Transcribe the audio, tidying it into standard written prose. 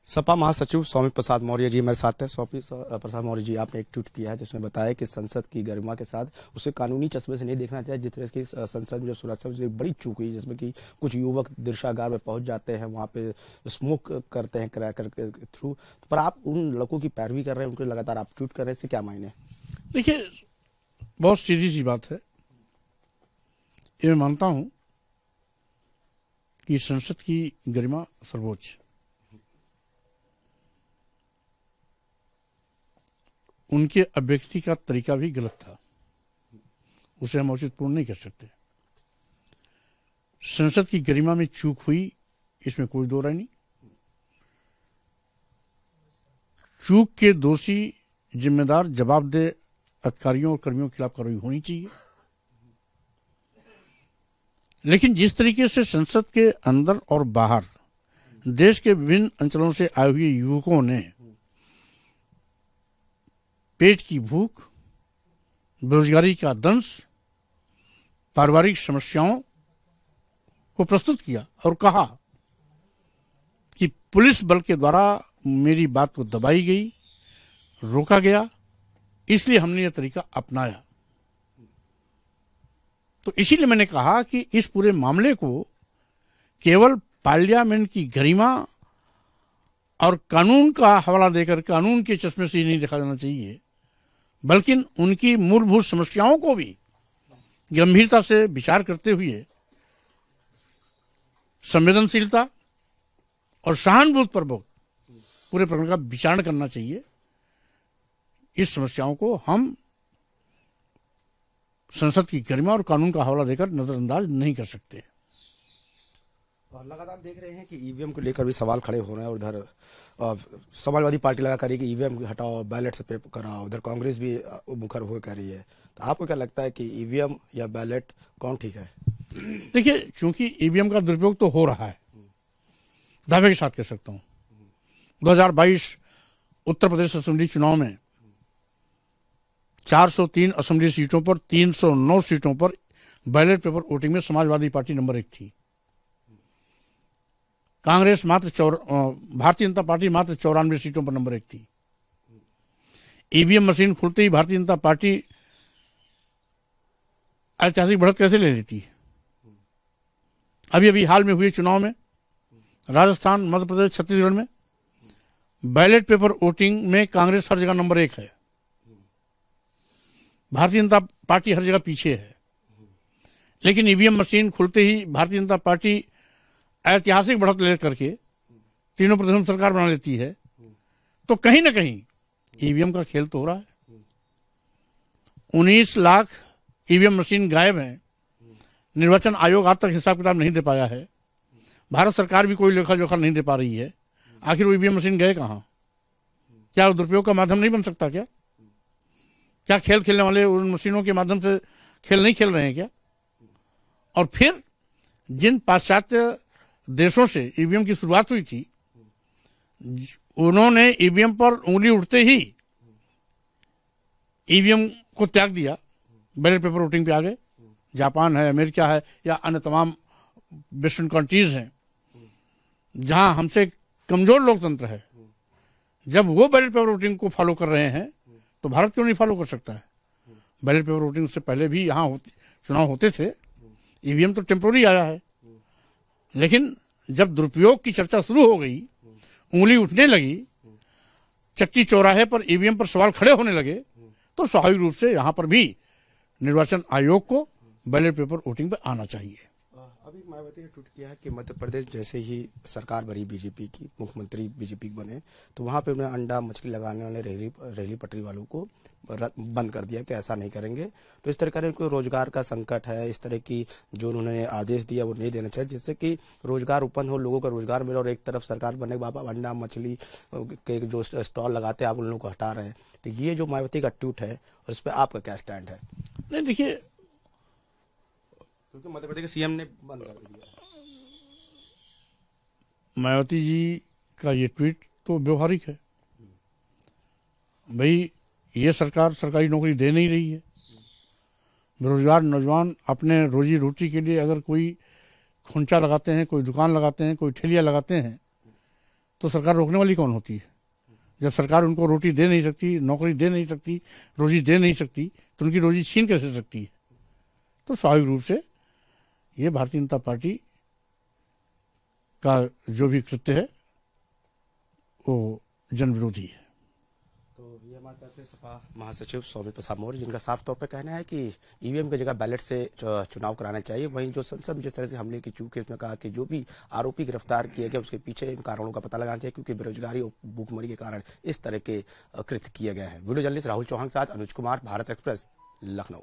सपा महासचिव स्वामी प्रसाद मौर्य जी मेरे साथ हैं। स्वामी प्रसाद मौर्य जी, आपने एक ट्वीट किया है जिसमें बताया कि संसद की गरिमा के साथ उसे कानूनी चश्मे से नहीं देखना चाहिए। जिस तरह की संसद में जो सुरक्षा में बड़ी चूक हुई, जिसमें कि कुछ युवक दृश्यागार में पहुंच जाते हैं, वहां पे स्मोक करते हैं क्रैकर के थ्रू, पर आप उन लोगों की पैरवी कर रहे हैं, उनके लगातार आप ट्वीट कर रहे हैं, इससे क्या मायने? देखिए, बहुत सीधी सी बात है। ये मैं मानता हूं कि संसद की गरिमा सर्वोच्च, उनके अभिव्यक्ति का तरीका भी गलत था, उसे हम औचित्यपूर्ण नहीं कर सकते। संसद की गरिमा में चूक हुई, इसमें कोई दो राय नहीं। चूक के दोषी, जिम्मेदार, जवाबदेह अधिकारियों और कर्मियों के खिलाफ कार्रवाई होनी चाहिए। लेकिन जिस तरीके से संसद के अंदर और बाहर देश के विभिन्न अंचलों से आए हुए युवकों ने पेट की भूख, बेरोजगारी का दंश, पारिवारिक समस्याओं को प्रस्तुत किया और कहा कि पुलिस बल के द्वारा मेरी बात को दबाई गई, रोका गया, इसलिए हमने यह तरीका अपनाया। तो इसीलिए मैंने कहा कि इस पूरे मामले को केवल पार्लियामेंट की गरिमा और कानून का हवाला देकर कानून के चश्मे से ही नहीं देखा जाना चाहिए, बल्कि उनकी मूलभूत समस्याओं को भी गंभीरता से विचार करते हुए संवेदनशीलता और सहानुभूतिपूर्वक पूरे प्रकरण का विचार करना चाहिए। इस समस्याओं को हम संसद की गरिमा और कानून का हवाला देकर नजरअंदाज नहीं कर सकते। और लगातार देख रहे हैं कि ईवीएम को लेकर भी सवाल खड़े हो रहे हैं, और उधर समाजवादी पार्टी लगा कर रही है कि ईवीएम हटाओ, बैलेट से पेपर कराओ, उधर कांग्रेस भी मुखर हो कर रही है। तो आपको क्या लगता है कि ईवीएम या बैलेट कौन ठीक है? देखिए, चूंकि ईवीएम का दुरुपयोग तो हो रहा है, दावे के साथ कह सकता हूं। 2022 उत्तर प्रदेश असेंबली चुनाव में 403 असेंबली सीटों पर 309 सीटों पर बैलेट पेपर वोटिंग में समाजवादी पार्टी नंबर 1 थी। कांग्रेस भारतीय जनता पार्टी मात्र 94 सीटों पर नंबर 1 थी। ईवीएम मशीन खुलते ही भारतीय जनता पार्टी ऐतिहासिक बढ़त कैसे ले लेती है? अभी हाल में हुए चुनाव में राजस्थान, मध्य प्रदेश, छत्तीसगढ़ में बैलेट पेपर वोटिंग में कांग्रेस हर जगह नंबर 1 है, भारतीय जनता पार्टी हर जगह पीछे है। लेकिन ईवीएम मशीन खुलते ही भारतीय जनता पार्टी ऐतिहासिक बढ़त ले करके तीनों प्रदेशों में सरकार बना लेती है। तो कहीं ना कहीं ईवीएम का खेल तो हो रहा है। 19 लाख ईवीएम मशीन गायब हैं। निर्वाचन आयोग आज तक हिसाब किताब नहीं दे पाया है। भारत सरकार भी कोई लेखा जोखा नहीं दे पा रही है। आखिर वो ईवीएम मशीन गए कहाँ? क्या दुरुपयोग का माध्यम नहीं बन सकता? क्या खेल खेलने वाले उन मशीनों के माध्यम से खेल नहीं खेल रहे हैं क्या? और फिर जिन पाश्चात्य देशों से ईवीएम की शुरुआत हुई थी, उन्होंने ईवीएम पर उंगली उठते ही ईवीएम को त्याग दिया, बैलेट पेपर वोटिंग पे आ गए। जापान है, अमेरिका है, या अन्य तमाम वेस्टर्न कंट्रीज हैं जहां हमसे कमजोर लोकतंत्र है। जब वो बैलेट पेपर वोटिंग को फॉलो कर रहे हैं तो भारत क्यों नहीं फॉलो कर सकता है? बैलेट पेपर वोटिंग से पहले भी यहाँ चुनाव होते थे। ईवीएम तो टेम्पोररी आया है। लेकिन जब दुरुपयोग की चर्चा शुरू हो गई, उंगली उठने लगी, चट्टी चौराहे पर ईवीएम पर सवाल खड़े होने लगे, तो स्वाभाविक रूप से यहाँ पर भी निर्वाचन आयोग को बैलेट पेपर वोटिंग पर आना चाहिए। अभी मायावती ने ट्वीट किया है कि मध्य प्रदेश जैसे ही सरकार बनी बीजेपी की, मुख्यमंत्री बीजेपी बने, तो वहां पे उन्होंने अंडा मछली लगाने वाले रेहड़ी पटरी वालों को बंद कर दिया कि ऐसा नहीं करेंगे। तो इस तरह का उनको रोजगार का संकट है, इस तरह की जो उन्होंने आदेश दिया वो नहीं देना चाहिए, जिससे कि रोजगार उत्पन्न हो, लोगों का रोजगार मिले। और एक तरफ सरकार बनने के बाद अंडा मछली के जो स्टॉल लगाते हैं आप उन लोगों को हटा रहे हैं। तो ये जो मायावती का ट्वीट है, और इस पर आपका क्या स्टैंड है? नहीं, देखिए, क्योंकि मध्य प्रदेश के सीएम ने बंद कर दिया। मायावती जी का ये ट्वीट तो व्यवहारिक है। भाई, ये सरकार सरकारी नौकरी दे नहीं रही है। बेरोजगार नौजवान अपने रोजी रोटी के लिए अगर कोई खुंचा लगाते हैं, कोई दुकान लगाते हैं, कोई ठेलिया लगाते हैं, तो सरकार रोकने वाली कौन होती है? जब सरकार उनको रोटी दे नहीं सकती, नौकरी दे नहीं सकती, रोजी दे नहीं सकती, तो उनकी रोजी छीन कैसे सकती है? तो स्वाभाविक रूप से ये भारतीय जनता पार्टी का जो भी कृत्य है वो जन विरोधी है। तो ये हमारे तरफ से सपा महासचिव सौम्य प्रसाद मौर्य, जिनका साफ तौर पर कहना है कि ईवीएम की जगह बैलेट से चुनाव कराना चाहिए। वहीं जो संसद में जिस तरह से हमले की चूक है, उसमें कहा कि जो भी आरोपी गिरफ्तार किए गए उसके पीछे इन कारणों का पता लगाना चाहिए, क्योंकि बेरोजगारी और भूखमरी के कारण इस तरह के कृत्य किए गए हैं। वीडियो जर्नलिस्ट राहुल चौहान के साथ अनुज कुमार, भारत एक्सप्रेस, लखनऊ।